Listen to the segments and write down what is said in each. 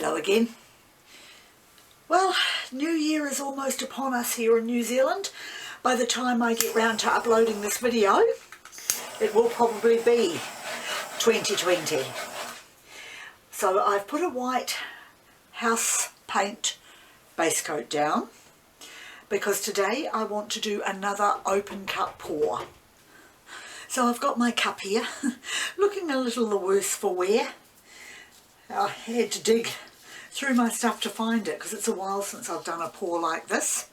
Hello again. Well, New Year is almost upon us here in New Zealand. By the time I get round to uploading this video, it will probably be 2020. So I've put a white house paint base coat down because today I want to do another open cup pour. So I've got my cup here, looking a little the worse for wear. I had to dig through my stuff to find it because it's a while since I've done a pour like this.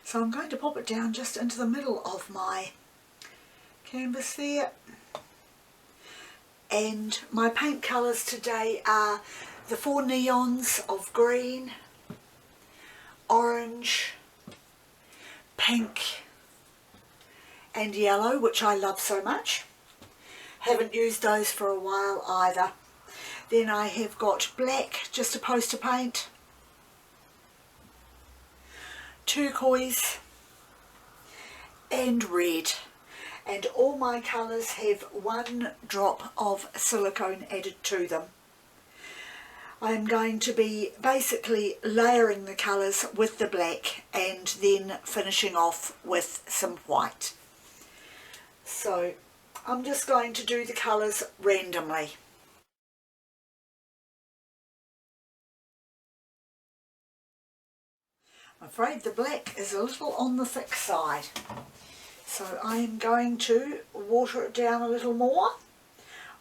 So I'm going to pop it down just into the middle of my canvas there. And my paint colours today are the four neons of green, orange, pink and yellow, which I love so much. Haven't used those for a while either. Then I have got black, just a poster paint, turquoise and red, and all my colours have one drop of silicone added to them. I'm going to be basically layering the colours with the black and then finishing off with some white. So I'm just going to do the colours randomly. I'm afraid the black is a little on the thick side, so I am going to water it down a little more.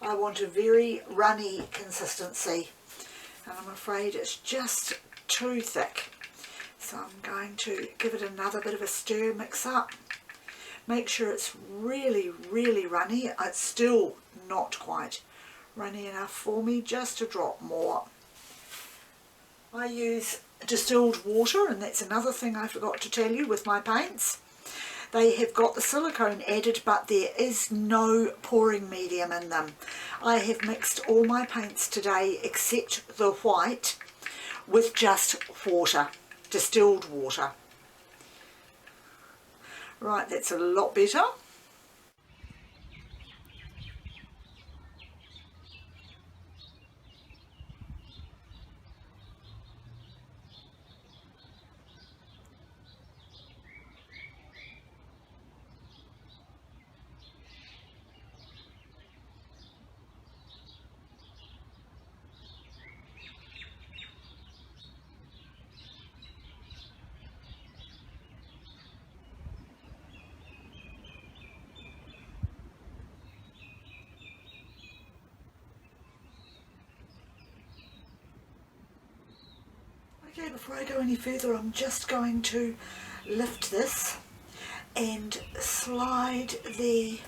I want a very runny consistency, and I'm afraid it's just too thick, so I'm going to give it another bit of a stir, mix up, make sure it's really runny. It's still not quite runny enough for me, just a drop more. I use distilled water, and that's another thing I forgot to tell you with my paints. They have got the silicone added, but there is no pouring medium in them. I have mixed all my paints today except the white with just water, distilled water. Right, that's a lot better. Okay, before I go any further, I'm just going to lift this and slide the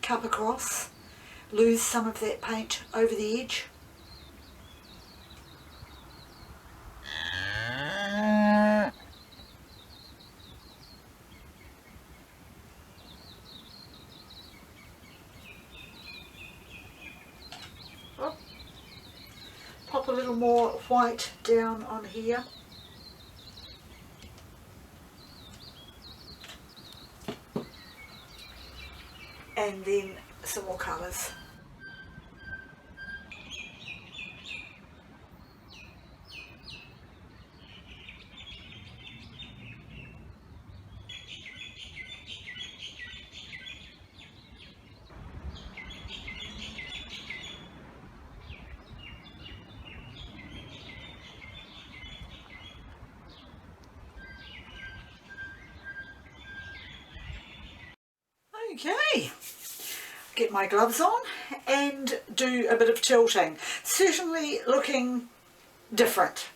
cup across, lose some of that paint over the edge. Pop a little more white down on here. And then some more colours. Okay, get my gloves on and do a bit of tilting. Certainly looking different,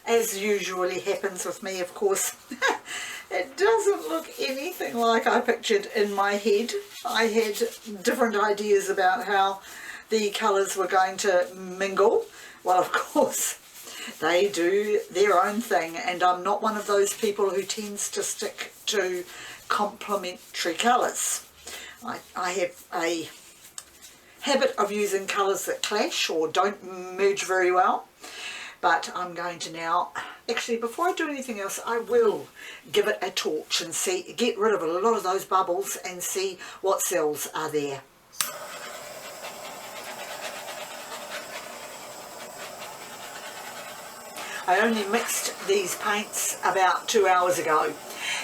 as usually happens with me, of course. It doesn't look anything like I pictured in my head. I had different ideas about how the colours were going to mingle. Well, of course, they do their own thing, and I'm not one of those people who tends to stick to complementary colours. I have a habit of using colours that clash or don't merge very well, but I'm going to now, actually before I do anything else, I will give it a torch and see, get rid of a lot of those bubbles and see what cells are there. I only mixed these paints about 2 hours ago,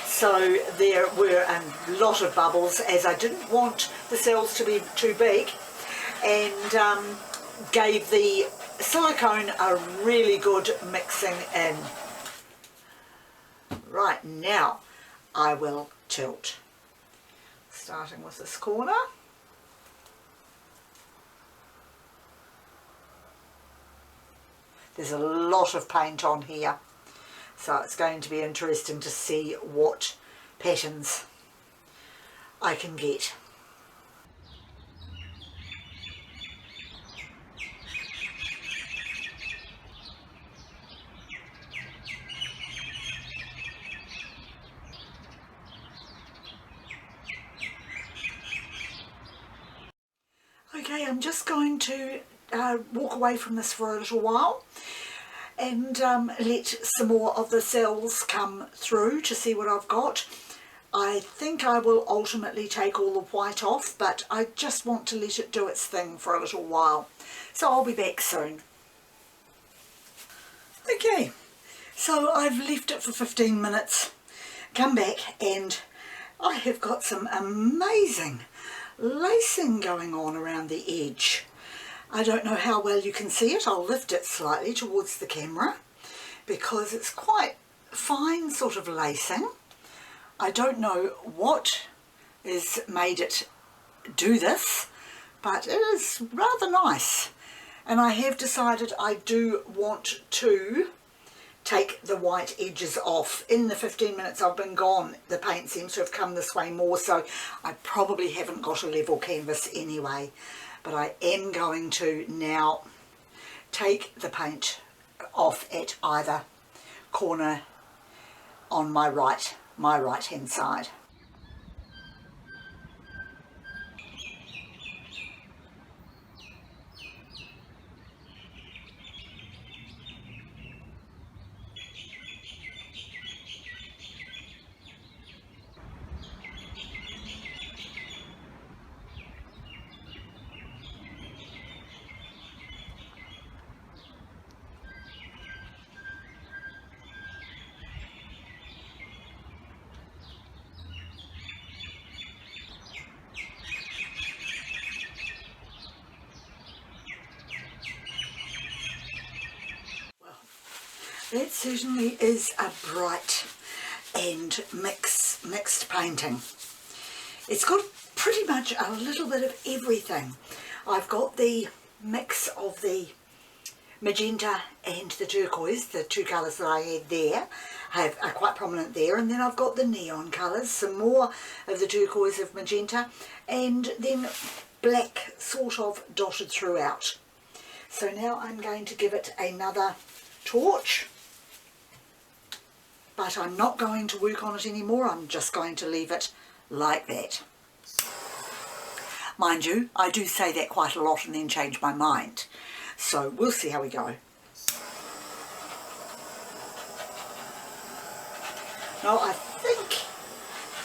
so there were a lot of bubbles, as I didn't want the cells to be too big, and gave the silicone a really good mixing in. Right, now I will tilt, starting with this corner. There's a lot of paint on here, so it's going to be interesting to see what patterns I can get. Okay, I'm just going to walk away from this for a little while and let some more of the cells come through to see what I've got. I think I will ultimately take all the white off, but I just want to let it do its thing for a little while. So I'll be back soon. Okay, so I've left it for 15 minutes, come back, and I have got some amazing lacing going on around the edge. I don't know how well you can see it. I'll lift it slightly towards the camera because it's quite fine sort of lacing. I don't know what has made it do this, but it is rather nice. And I have decided I do want to take the white edges off. In the 15 minutes I've been gone, the paint seems to have come this way more, so I probably haven't got a level canvas anyway. But I am going to now take the paint off at either corner on my right hand side. That certainly is a bright and mixed painting. It's got pretty much a little bit of everything. I've got the mix of the magenta and the turquoise, the two colours that I had there are quite prominent there, and then I've got the neon colours, some more of the turquoise of magenta, and then black sort of dotted throughout. So now I'm going to give it another torch, but I'm not going to work on it anymore. I'm just going to leave it like that. Mind you, I do say that quite a lot and then change my mind. So we'll see how we go. Now I think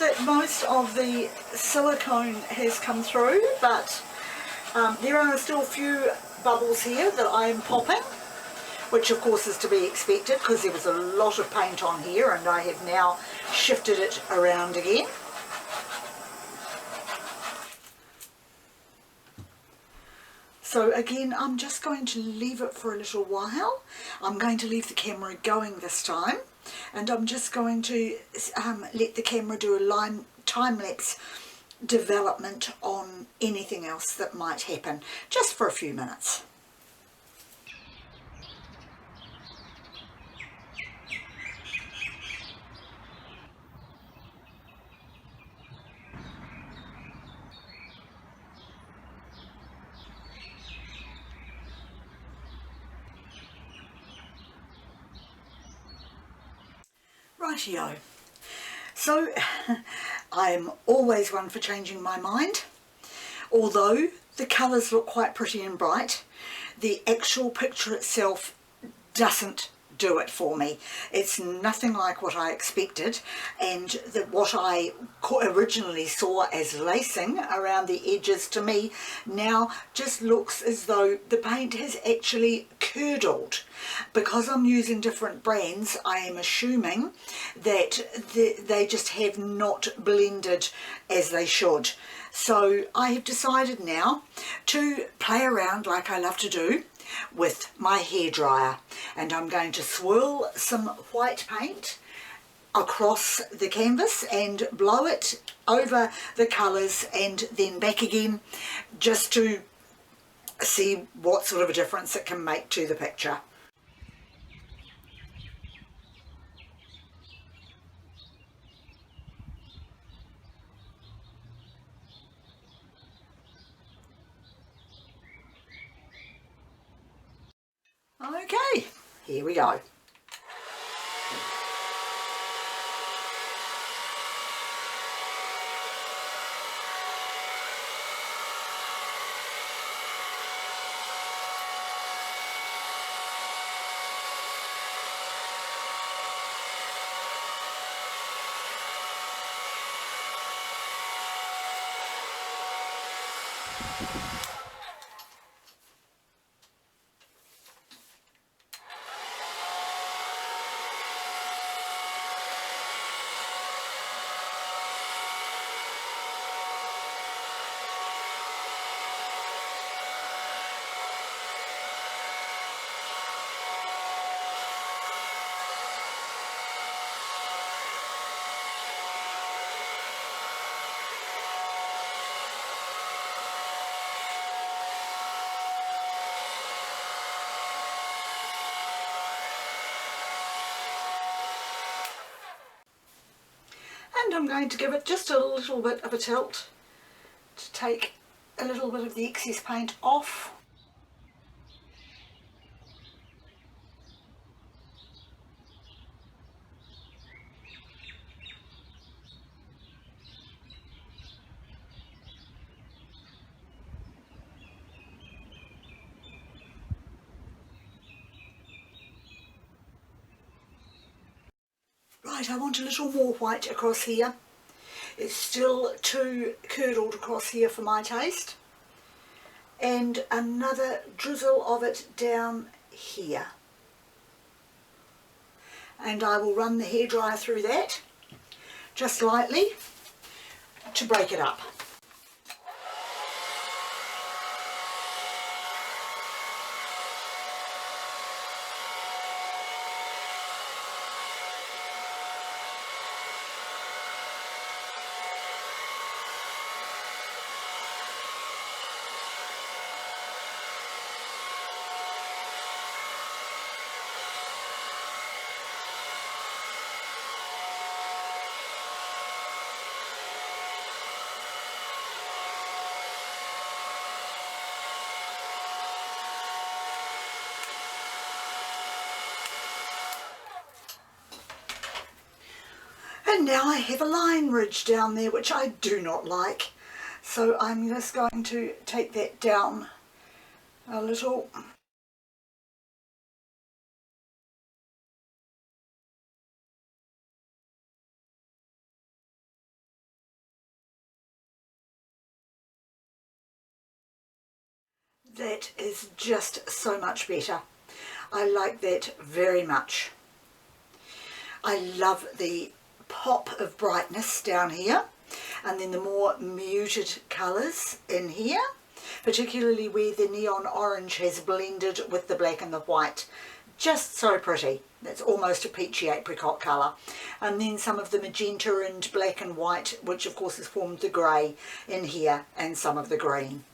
that most of the silicone has come through, but there are still a few bubbles here that I'm popping, which of course is to be expected because there was a lot of paint on here and I have now shifted it around again. So again, I'm just going to leave it for a little while. I'm going to leave the camera going this time, and I'm just going to let the camera do a time-lapse development on anything else that might happen, just for a few minutes. Rightio. So I'm always one for changing my mind. Although the colours look quite pretty and bright, the actual picture itself doesn't do it for me. It's nothing like what I expected, and what I originally saw as lacing around the edges to me now just looks as though the paint has actually curdled. Because I'm using different brands, I am assuming that they just have not blended as they should. So I have decided now to play around like I love to do with my hairdryer, and I'm going to swirl some white paint across the canvas and blow it over the colours and then back again, just to see what sort of a difference it can make to the picture. Okay, here we go. And I'm going to give it just a little bit of a tilt to take a little bit of the excess paint off. Right, I want a little more white across here. It's still too curdled across here for my taste. And another drizzle of it down here. And I will run the hairdryer through that, just lightly, to break it up. And now I have a line ridge down there, which I do not like. So I'm just going to take that down a little. That is just so much better. I like that very much. I love the pop of brightness down here, and then the more muted colours in here, particularly where the neon orange has blended with the black and the white. Just so pretty. That's almost a peachy apricot colour. And then some of the magenta and black and white, which of course has formed the grey in here, and some of the green.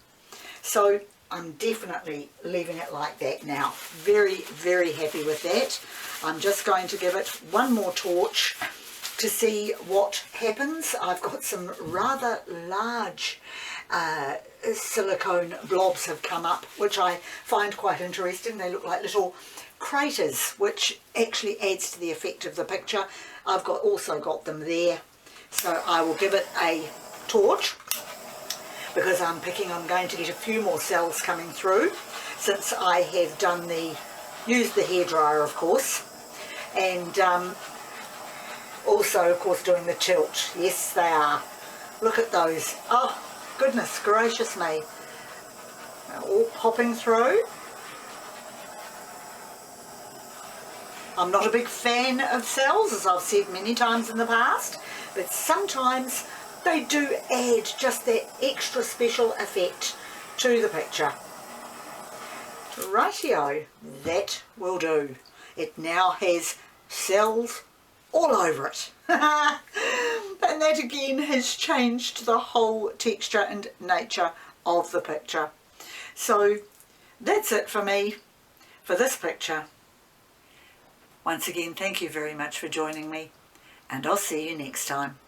So I'm definitely leaving it like that now. Very, very happy with that. I'm just going to give it one more torch to see what happens. I've got some rather large silicone blobs have come up, which I find quite interesting. They look like little craters, which actually adds to the effect of the picture. I've also got them there, so I will give it a torch, because I'm going to get a few more cells coming through, since I have used the hairdryer, of course. And also, of course, doing the tilt. Yes, they are. Look at those. Oh, goodness gracious me. They're all popping through. I'm not a big fan of cells, as I've said many times in the past, but sometimes they do add just that extra special effect to the picture. Rightio, that will do. It now has cells all over it. And that again has changed the whole texture and nature of the picture. So that's it for me for this picture. Once again, thank you very much for joining me, and I'll see you next time.